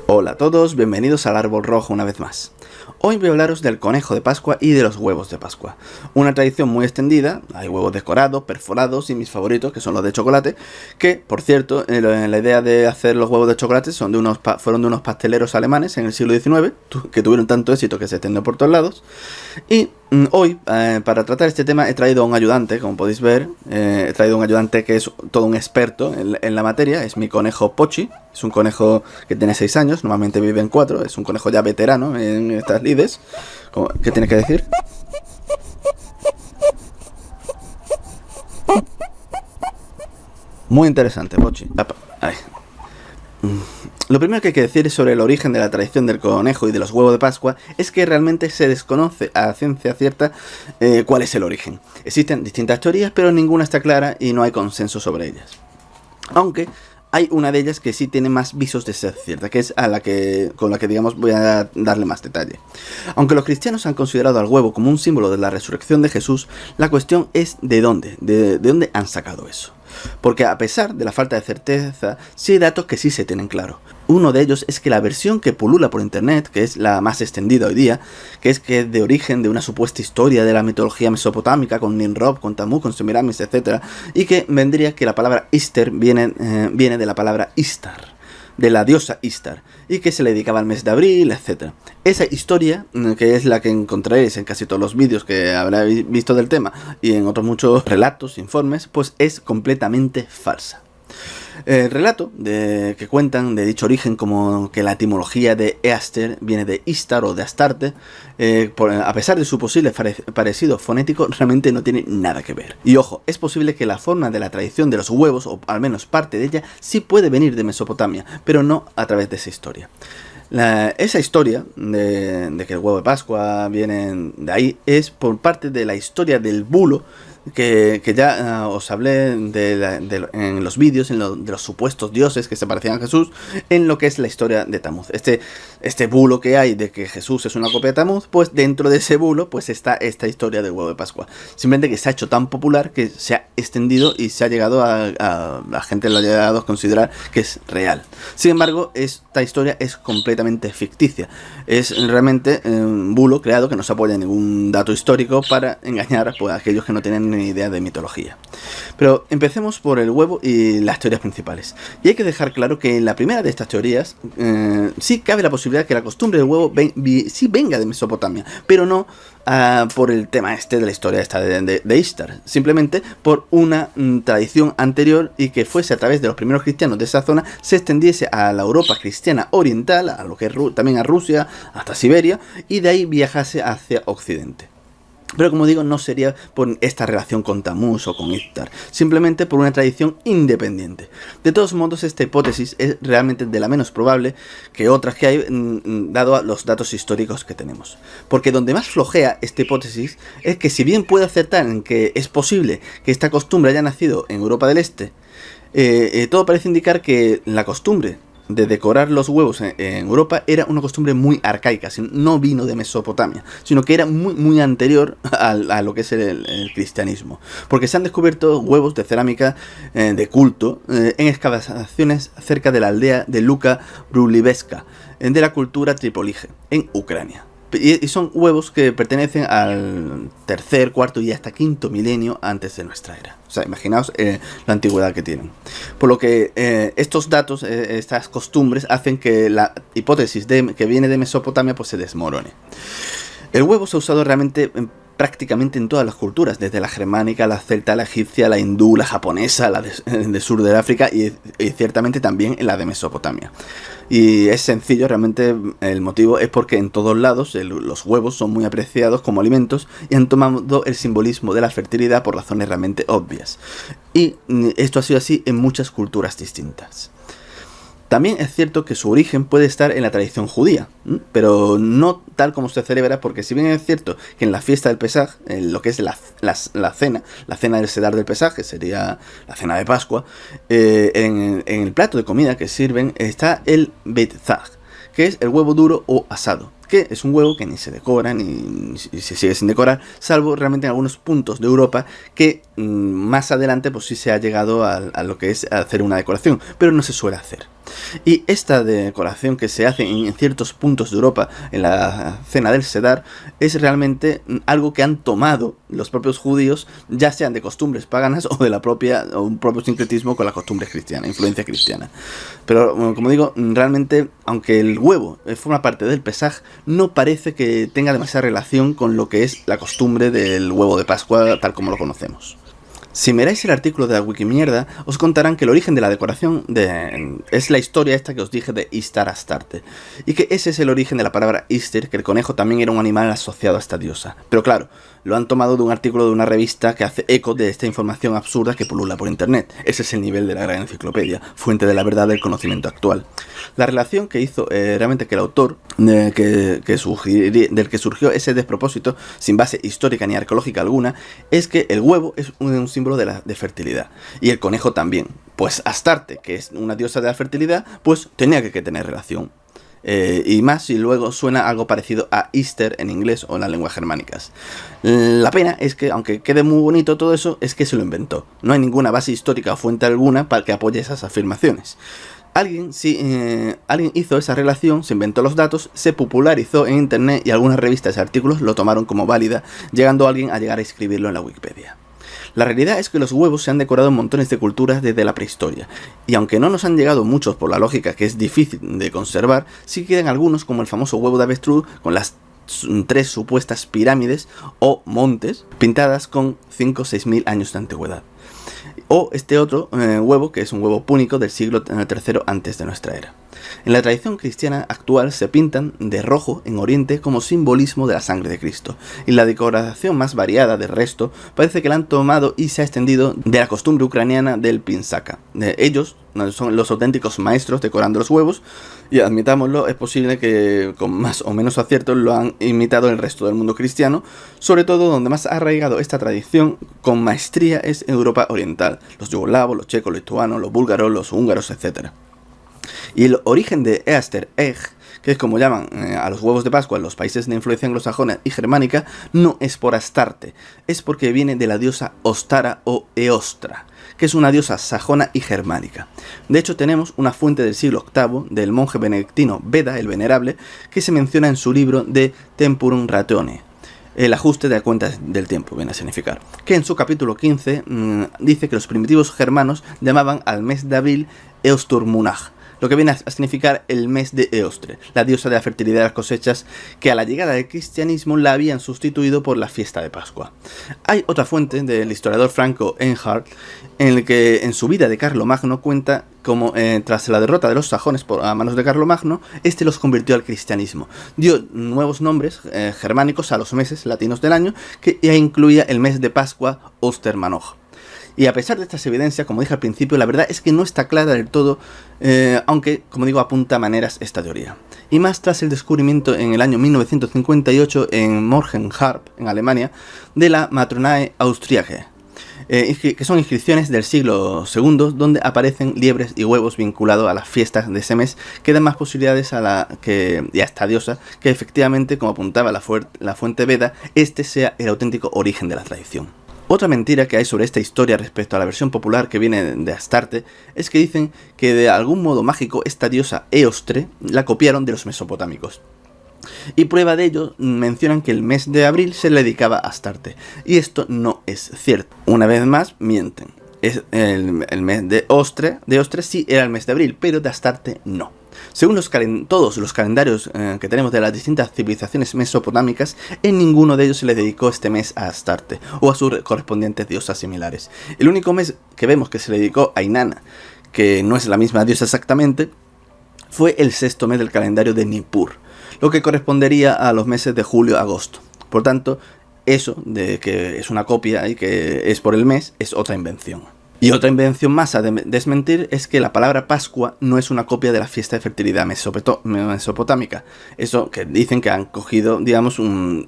Hola a todos, bienvenidos al Árbol Rojo una vez más. Hoy voy a hablaros del conejo de Pascua y de los huevos de Pascua. Una tradición muy extendida, hay huevos decorados, perforados y mis favoritos, que son los de chocolate, que, por cierto, la idea de hacer los huevos de chocolate fueron de unos pasteleros alemanes en el siglo XIX, que tuvieron tanto éxito que se extendió por todos lados. Y hoy, para tratar este tema, he traído a un ayudante, como podéis ver. He traído a un ayudante que es todo un experto en la materia. Es mi conejo Pochi. Es un conejo que tiene 6 años, normalmente vive en 4. Es un conejo ya veterano en estas lides. ¿Qué tiene que decir? Muy interesante, Pochi. Ahí. Lo primero que hay que decir sobre el origen de la tradición del conejo y de los huevos de Pascua es que realmente se desconoce a ciencia cierta cuál es el origen. Existen distintas teorías, pero ninguna está clara y no hay consenso sobre ellas. Aunque hay una de ellas que sí tiene más visos de ser cierta, que es con la que digamos voy a darle más detalle. Aunque los cristianos han considerado al huevo como un símbolo de la resurrección de Jesús, la cuestión es de dónde han sacado eso. Porque a pesar de la falta de certeza, sí hay datos que sí se tienen claro. Uno de ellos es que la versión que pulula por internet, que es la más extendida hoy día, que es de origen de una supuesta historia de la mitología mesopotámica, con Nimrod, con Tamuz, con Semiramis, etc. Y que vendría que la palabra Easter viene de la palabra Istar, de la diosa Istar, y que se le dedicaba al mes de abril, etc. Esa historia, que es la que encontraréis en casi todos los vídeos que habréis visto del tema, y en otros muchos relatos, informes, pues es completamente falsa. El relato que cuentan de dicho origen, como que la etimología de Easter viene de Istar o de Astarte, a pesar de su posible parecido fonético, realmente no tiene nada que ver. Y ojo, es posible que la forma de la tradición de los huevos, o al menos parte de ella, sí puede venir de Mesopotamia, pero no a través de esa historia. Esa historia de que el huevo de Pascua viene de ahí es por parte de la historia del bulo que ya os hablé en los vídeos, de los supuestos dioses que se parecían a Jesús, en lo que es la historia de Tamuz. Este bulo que hay de que Jesús es una copia de Tamuz, pues dentro de ese bulo pues está esta historia del huevo de Pascua. Simplemente que se ha hecho tan popular que se ha extendido y se ha llegado a la gente lo ha llegado a considerar que es real. Sin embargo, esta historia es completamente ficticia. Es realmente un bulo creado que no se apoya en ningún dato histórico para engañar pues, a aquellos que no tienen ni idea de mitología. Pero empecemos por el huevo y las teorías principales. Y hay que dejar claro que en la primera de estas teorías sí cabe la posibilidad que la costumbre del huevo sí venga de Mesopotamia, pero no por el tema de la historia esta de Istar, simplemente por una tradición anterior y que fuese a través de los primeros cristianos de esa zona, se extendiese a la Europa cristiana oriental, a lo que es también a Rusia, hasta Siberia, y de ahí viajase hacia Occidente. Pero como digo, no sería por esta relación con Tamuz o con Istar, simplemente por una tradición independiente. De todos modos, esta hipótesis es realmente de la menos probable que otras que hay, dado los datos históricos que tenemos. Porque donde más flojea esta hipótesis es que, si bien puede acertar en que es posible que esta costumbre haya nacido en Europa del Este, todo parece indicar que la costumbre de decorar los huevos en Europa era una costumbre muy arcaica, no vino de Mesopotamia, sino que era muy anterior a lo que es el cristianismo, porque se han descubierto huevos de cerámica de culto en excavaciones cerca de la aldea de Luka Brulivska, de la cultura tripolige, en Ucrania. Y son huevos que pertenecen al tercer, cuarto y hasta quinto milenio antes de nuestra era. O sea, imaginaos la antigüedad que tienen. Por lo que estos datos, estas costumbres, hacen que la hipótesis que viene de Mesopotamia pues se desmorone. El huevo se ha usado realmente prácticamente en todas las culturas, desde la germánica, la celta, la egipcia, la hindú, la japonesa, la de sur de África y ciertamente también en la de Mesopotamia. Y es sencillo, realmente el motivo es porque en todos lados los huevos son muy apreciados como alimentos y han tomado el simbolismo de la fertilidad por razones realmente obvias. Y esto ha sido así en muchas culturas distintas. También es cierto que su origen puede estar en la tradición judía, pero no tal como se celebra, porque si bien es cierto que en la fiesta del Pesaj, en lo que es la cena del Sedar del Pesaj, que sería la cena de Pascua, en el plato de comida que sirven está el Betzaj, que es el huevo duro o asado, que es un huevo que ni se decora ni se sigue sin decorar, salvo realmente en algunos puntos de Europa que más adelante pues sí se ha llegado a lo que es hacer una decoración, pero no se suele hacer. Y esta decoración que se hace en ciertos puntos de Europa en la cena del Sedar es realmente algo que han tomado los propios judíos, ya sean de costumbres paganas o de un propio sincretismo con las costumbres cristianas, influencia cristiana. Pero como digo, realmente, aunque el huevo forma parte del Pesaj, no parece que tenga demasiada relación con lo que es la costumbre del huevo de Pascua tal como lo conocemos. Si miráis el artículo de la Wikimierda, os contarán que el origen de la decoración es la historia esta que os dije de Istar Astarte, y que ese es el origen de la palabra Istir, que el conejo también era un animal asociado a esta diosa. Pero claro, lo han tomado de un artículo de una revista que hace eco de esta información absurda que pulula por internet. Ese es el nivel de la gran enciclopedia, fuente de la verdad del conocimiento actual. La relación que hizo realmente que el autor, del que surgió ese despropósito, sin base histórica ni arqueológica alguna, es que el huevo es un símbolo de fertilidad, y el conejo también. Pues Astarte, que es una diosa de la fertilidad, pues tenía que tener relación. Y más si luego suena algo parecido a Easter en inglés o en las lenguas germánicas. La pena es que, aunque quede muy bonito todo eso, es que se lo inventó. No hay ninguna base histórica o fuente alguna para que apoye esas afirmaciones. Alguien hizo esa relación, se inventó los datos, se popularizó en internet y algunas revistas y artículos lo tomaron como válida, llegando alguien a llegar a escribirlo en la Wikipedia. La realidad es que los huevos se han decorado en montones de culturas desde la prehistoria, y aunque no nos han llegado muchos por la lógica que es difícil de conservar, sí quedan algunos como el famoso huevo de avestruz con las 3 supuestas pirámides o montes pintadas con 5 o 6 mil años de antigüedad. O este otro huevo, que es un huevo púnico del siglo III antes de nuestra era. En la tradición cristiana actual se pintan de rojo en Oriente como simbolismo de la sangre de Cristo, y la decoración más variada del resto parece que la han tomado y se ha extendido de la costumbre ucraniana del pinsaka. Ellos son los auténticos maestros decorando los huevos, y admitámoslo, es posible que con más o menos acierto lo han imitado el resto del mundo cristiano, sobre todo donde más ha arraigado esta tradición con maestría es en Europa Oriental, los yugoslavos, los checos, los lituanos, los búlgaros, los húngaros, etc. Y el origen de Easter Egg, que es como llaman a los huevos de Pascua en los países de influencia anglosajona y germánica, no es por Astarte, es porque viene de la diosa Ostara o Eostra, que es una diosa sajona y germánica. De hecho, tenemos una fuente del siglo VIII del monje benedictino Beda el Venerable, que se menciona en su libro de Temporum Ratione, el ajuste de la cuenta del tiempo, viene a significar, que en su capítulo 15 dice que los primitivos germanos llamaban al mes de abril Eosturmunag, lo que viene a significar el mes de Eostre, la diosa de la fertilidad de las cosechas, que a la llegada del cristianismo la habían sustituido por la fiesta de Pascua. Hay otra fuente del historiador Franco Enhard, en el que en su vida de Carlomagno cuenta cómo tras la derrota de los sajones a manos de Carlomagno, este los convirtió al cristianismo. Dio nuevos nombres germánicos a los meses latinos del año, que ya incluía el mes de Pascua, Ostermanoj. Y a pesar de estas evidencias, como dije al principio, la verdad es que no está clara del todo, aunque, como digo, apunta a maneras esta teoría. Y más tras el descubrimiento en el año 1958 en Morgenharp, en Alemania, de la Matronae Austriacae, que son inscripciones del siglo II donde aparecen liebres y huevos vinculados a las fiestas de ese mes, que dan más posibilidades a esta diosa que efectivamente, como apuntaba la fuente Veda, este sea el auténtico origen de la tradición. Otra mentira que hay sobre esta historia respecto a la versión popular que viene de Astarte es que dicen que de algún modo mágico esta diosa Eostre la copiaron de los mesopotámicos. Y prueba de ello mencionan que el mes de abril se le dedicaba a Astarte, y esto no es cierto. Una vez más mienten. El mes de Ostre sí era el mes de abril, pero de Astarte no. Según todos los calendarios que tenemos de las distintas civilizaciones mesopotámicas, en ninguno de ellos se le dedicó este mes a Astarte o a sus correspondientes diosas similares. El único mes que vemos que se le dedicó a Inanna, que no es la misma diosa exactamente, fue el 6º mes del calendario de Nippur, lo que correspondería a los meses de julio-agosto. Por tanto, eso de que es una copia y que es por el mes es otra invención. Y otra invención más a desmentir es que la palabra Pascua no es una copia de la fiesta de fertilidad mesopotámica. Eso que dicen que han cogido, digamos,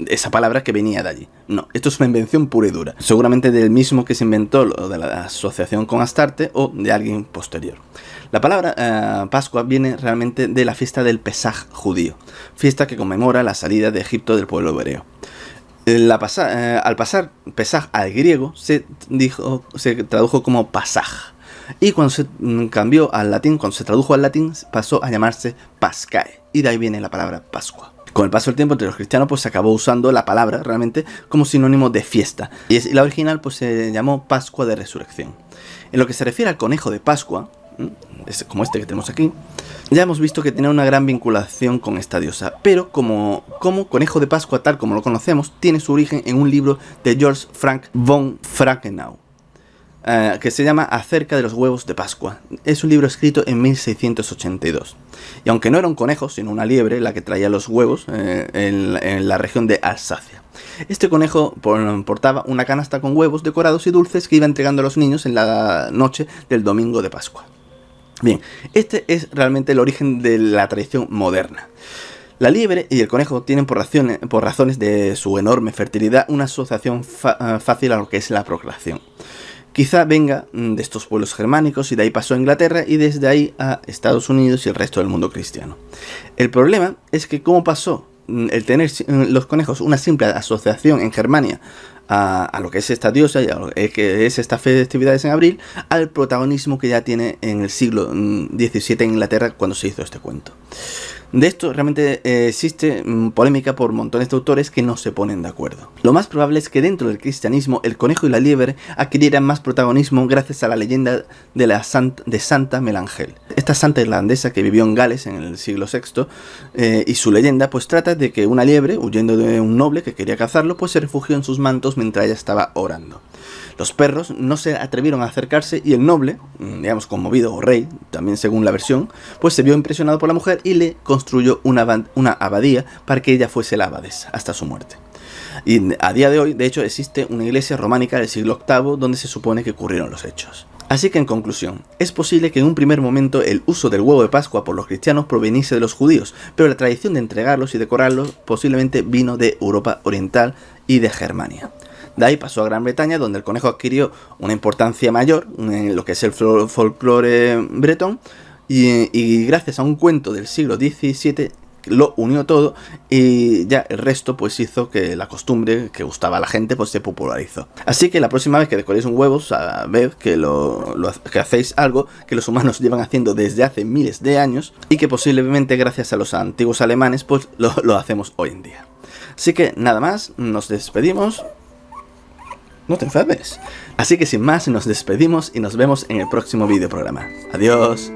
esa palabra que venía de allí. No, esto es una invención pura y dura. Seguramente del mismo que se inventó lo de la asociación con Astarte o de alguien posterior. La palabra Pascua viene realmente de la fiesta del Pesaj judío, fiesta que conmemora la salida de Egipto del pueblo hebreo. Al pasar Pesaj al griego se tradujo como Pasaj, Y cuando se cambió al latín, cuando se tradujo al latín, pasó a llamarse Pascae, y de ahí viene la palabra Pascua. Con el paso del tiempo entre los cristianos pues se acabó usando la palabra realmente como sinónimo de fiesta, y la original pues se llamó Pascua de Resurrección. En lo que se refiere al conejo de Pascua, como este que tenemos aquí, ya hemos visto que tiene una gran vinculación con esta diosa, pero como conejo de Pascua tal como lo conocemos, tiene su origen en un libro de George Frank von Frankenau, que se llama Acerca de los huevos de Pascua. Es un libro escrito en 1682. Y aunque no era un conejo, sino una liebre la que traía los huevos en la región de Alsacia. Este conejo portaba una canasta con huevos decorados y dulces que iba entregando a los niños en la noche del domingo de Pascua. Bien, este es realmente el origen de la tradición moderna. La liebre y el conejo tienen por razones de su enorme fertilidad una asociación fácil a lo que es la procreación. Quizá venga de estos pueblos germánicos y de ahí pasó a Inglaterra y desde ahí a Estados Unidos y el resto del mundo cristiano. El problema es que cómo pasó el tener los conejos una simple asociación en Germania a lo que es esta diosa y a lo que es estas festividades en abril, al protagonismo que ya tiene en el siglo XVII en Inglaterra cuando se hizo este cuento. De esto realmente existe polémica por montones de autores que no se ponen de acuerdo. Lo más probable es que dentro del cristianismo el conejo y la liebre adquirieran más protagonismo gracias a la leyenda de Santa Melangel. Esta santa irlandesa que vivió en Gales en el siglo VI, y su leyenda pues trata de que una liebre, huyendo de un noble que quería cazarlo, pues se refugió en sus mantos mientras ella estaba orando. Los perros no se atrevieron a acercarse y el noble, digamos conmovido, o rey, también según la versión, pues se vio impresionado por la mujer y le construyó una abadía para que ella fuese la abadesa hasta su muerte. Y a día de hoy, de hecho, existe una iglesia románica del siglo VIII donde se supone que ocurrieron los hechos. Así que en conclusión, es posible que en un primer momento el uso del huevo de Pascua por los cristianos proveniese de los judíos, pero la tradición de entregarlos y decorarlos posiblemente vino de Europa Oriental y de Germania. De ahí pasó a Gran Bretaña, donde el conejo adquirió una importancia mayor en lo que es el folclore bretón, y gracias a un cuento del siglo XVII lo unió todo, y ya el resto pues hizo que la costumbre que gustaba a la gente pues se popularizó. Así que la próxima vez que decoréis un huevo, sabed que que hacéis algo que los humanos llevan haciendo desde hace miles de años y que posiblemente gracias a los antiguos alemanes pues lo hacemos hoy en día. Así que nada más, nos despedimos. No te enfades. Así que sin más nos despedimos y nos vemos en el próximo videoprograma. Adiós.